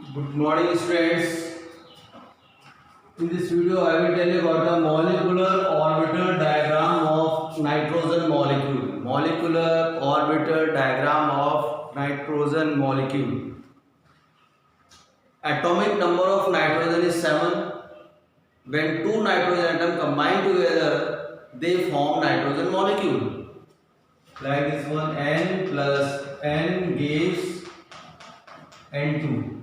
Good morning, students. In this video, I will tell you about the molecular orbital diagram of nitrogen molecule. Molecular orbital diagram of nitrogen molecule. Atomic number of nitrogen is 7. When two nitrogen atoms combine together, they form nitrogen molecule. Like this one, N plus N gives N2.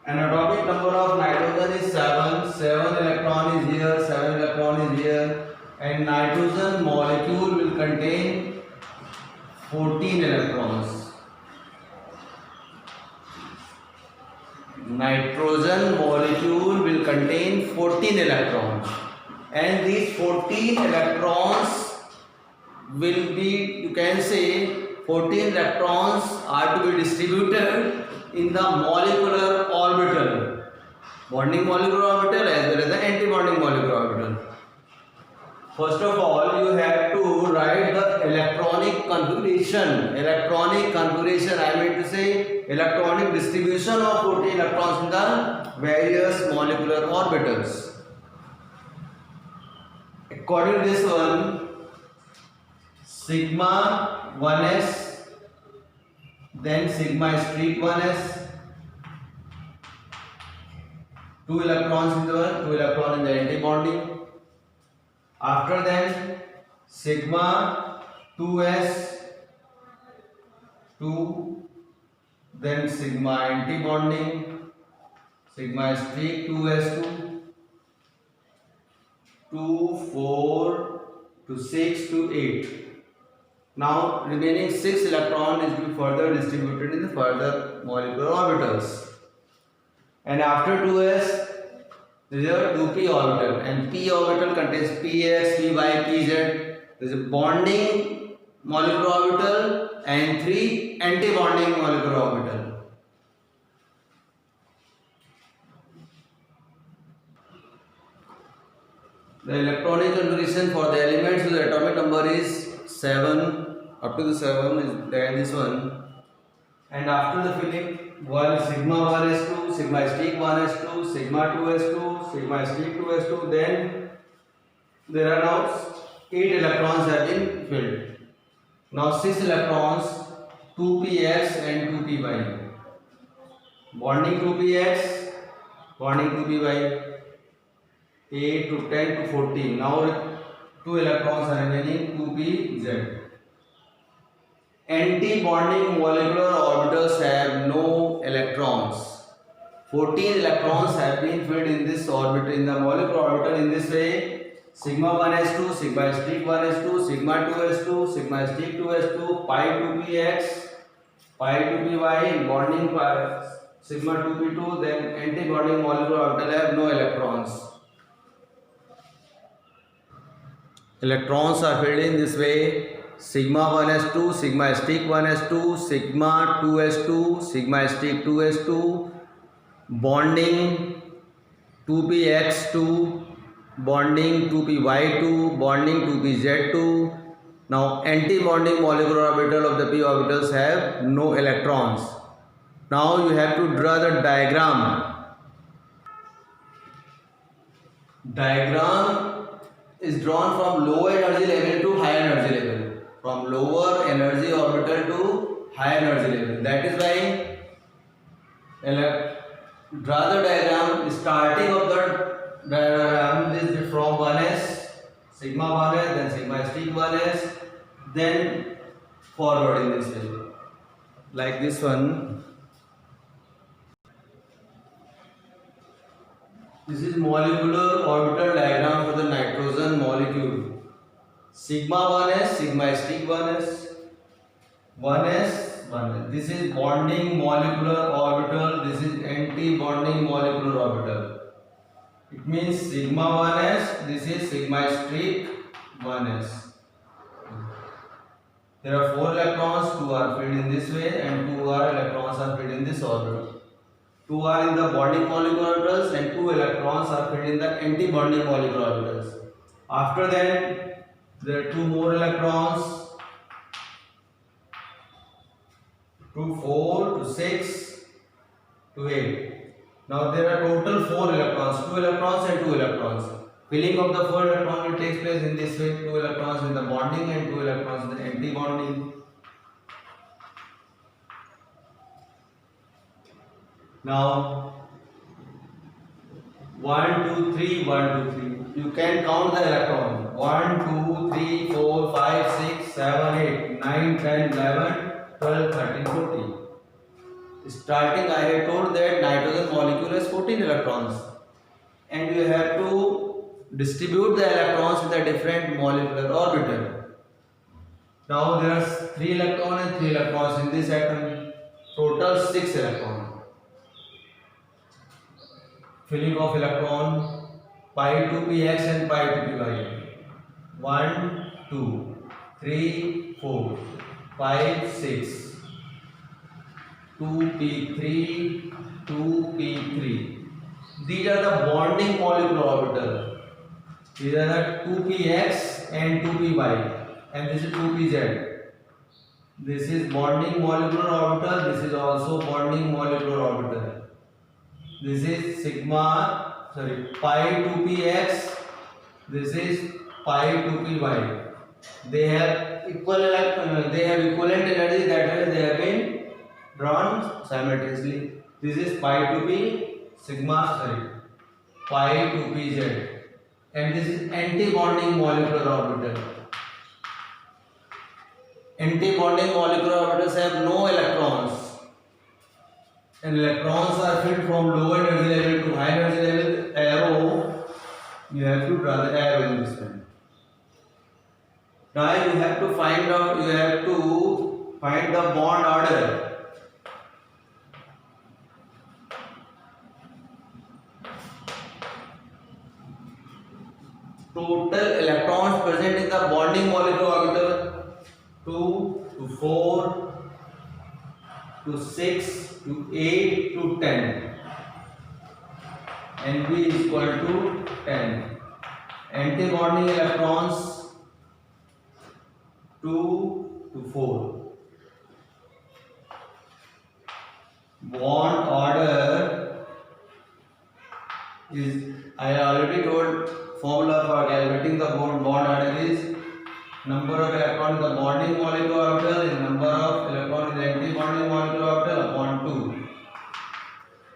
And atomic number of nitrogen is 7. 7 electron is here, 7 electron is here, and nitrogen molecule will contain 14 electrons. Nitrogen molecule will contain 14 electrons, and these 14 electrons will be, you can say, 14 electrons are to be distributed in the molecular orbital, bonding molecular orbital as well as the anti-bonding molecular orbital. First of all, you have to write the electronic configuration. Electronic configuration, I mean to say electronic distribution of 14 electrons in the various molecular orbitals. According to this one, sigma 1s, then sigma streak 1s, 2 electrons in the one, 2 electrons in the anti-bonding. After that, sigma 2s, 2, then sigma anti-bonding, sigma streak 2s2, 2, 4 to 6 to 8. Now remaining 6 electron is to be further distributed in the further molecular orbitals. And after 2s, there is a 2p orbital, and p orbital contains px, py, pz. There is a bonding molecular orbital and 3 anti-bonding molecular orbital. The electronic configuration for the elements with the atomic number is 7, up to the 7 is there this one. And after the filling, sigma 1s2, sigma streak 1s2, sigma 2s2, sigma streak 2s2, then there are now 8 electrons have been filled. Now 6 electrons, 2px and 2py. Bonding 2px, bonding 2py, 8 to 10 to 14. Now 2 electrons are remaining, 2pz. Anti-bonding molecular orbitals have no electrons. 14 electrons have been filled in this orbital, in the molecular orbital in this way. Sigma 1s2, sigma streak 1s2, sigma 2s2, sigma streak 2s2, pi 2px, pi 2py, bonding sigma 2p2, then anti-bonding molecular orbital have no electrons. Electrons are filled in this way. Sigma 1s2, sigma streak 1s2, sigma 2s2, sigma streak 2s2, bonding 2px2, bonding 2py2, bonding 2pz2. Now anti-bonding molecular orbital of the p orbitals have no electrons. Now you have to draw the diagram. Diagram is drawn from lower energy level to high energy level. From lower energy orbital to high energy level. That is why draw the diagram. Starting of the diagram is from 1s, sigma 1s, then sigma streak 1s, then forward in this way. Like this one. This is molecular orbital diagram for the nitrogen molecule. Sigma 1s, sigma streak 1s, 1s, 1s. This is bonding molecular orbital, this is anti-bonding molecular orbital. It means sigma 1s, this is sigma streak 1s. There are 4 electrons, 2 are filled in this way and 2 electrons are filled in this orbital. 2 are in the bonding molecular orbitals and 2 electrons are filled in the anti-bonding molecular orbitals. After that, there are 2 more electrons, to 4 to 6 to 8. Now there are total 4 electrons, 2 electrons and 2 electrons. Filling of the 4 electron will take place in this way, 2 electrons in the bonding and 2 electrons in the anti-bonding. Now 1, 2, 3, 1, 2, 3. You can count the electron. 1, 2, 3, 4, 5, 6, 7, 8, 9, 10, 11, 12, 13, 14. Starting I had told that nitrogen molecule has 14 electrons. And you have to distribute the electrons in the different molecular orbital. Now there are 3 electrons and 3 electrons in this atom. Total 6 electrons. Filling of electron pi 2px and pi 2py. 1, 2, 3, 4, 5, 6. 2p3, 2p3. These are the bonding molecular orbital. These are the 2px and 2py, and this is 2pz. This is bonding molecular orbital. This is also bonding molecular orbital. This is pi 2px. This is pi 2py. They have equivalent energy, that way they have been drawn simultaneously. This is pi 2p pi 2pz, and this is anti-bonding molecular orbital. Anti-bonding molecular orbitals have no electrons, and electrons are filled from low energy level to high energy level. Arrow, you have to draw the arrow in this way. Now you have to find the bond order. Total electrons present in the bonding molecular orbital: 2 to 4 to 6 to 8 to 10. Nb is equal to 10. Anti-bonding electrons 2 to 4. Bond order is, I already told, formula for calculating the bond order is number of electrons in the bonding molecular orbital is number of electrons in the anti-bonding molecular orbital upon 2.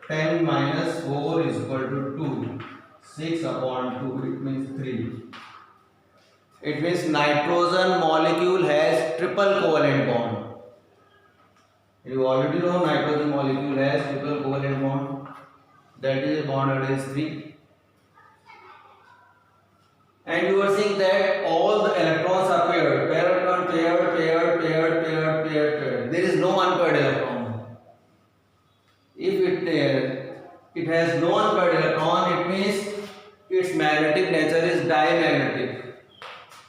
10 minus 4 is equal to 2. 6 upon 2, it means 3. It means nitrogen molecule has triple covalent bond. You already know nitrogen molecule has triple covalent bond. That is bond order is 3. And you are seeing that all the electrons are paired. Paired. There is no unpaired electron. If it has no unpaired electron, it means its magnetic nature is dimagnetic.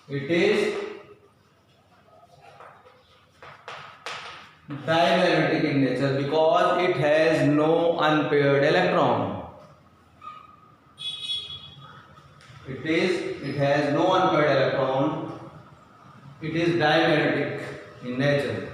It is dimagnetic in nature because it has no unpaired electron. It has no unpaired electron. It is dimagnetic in nature.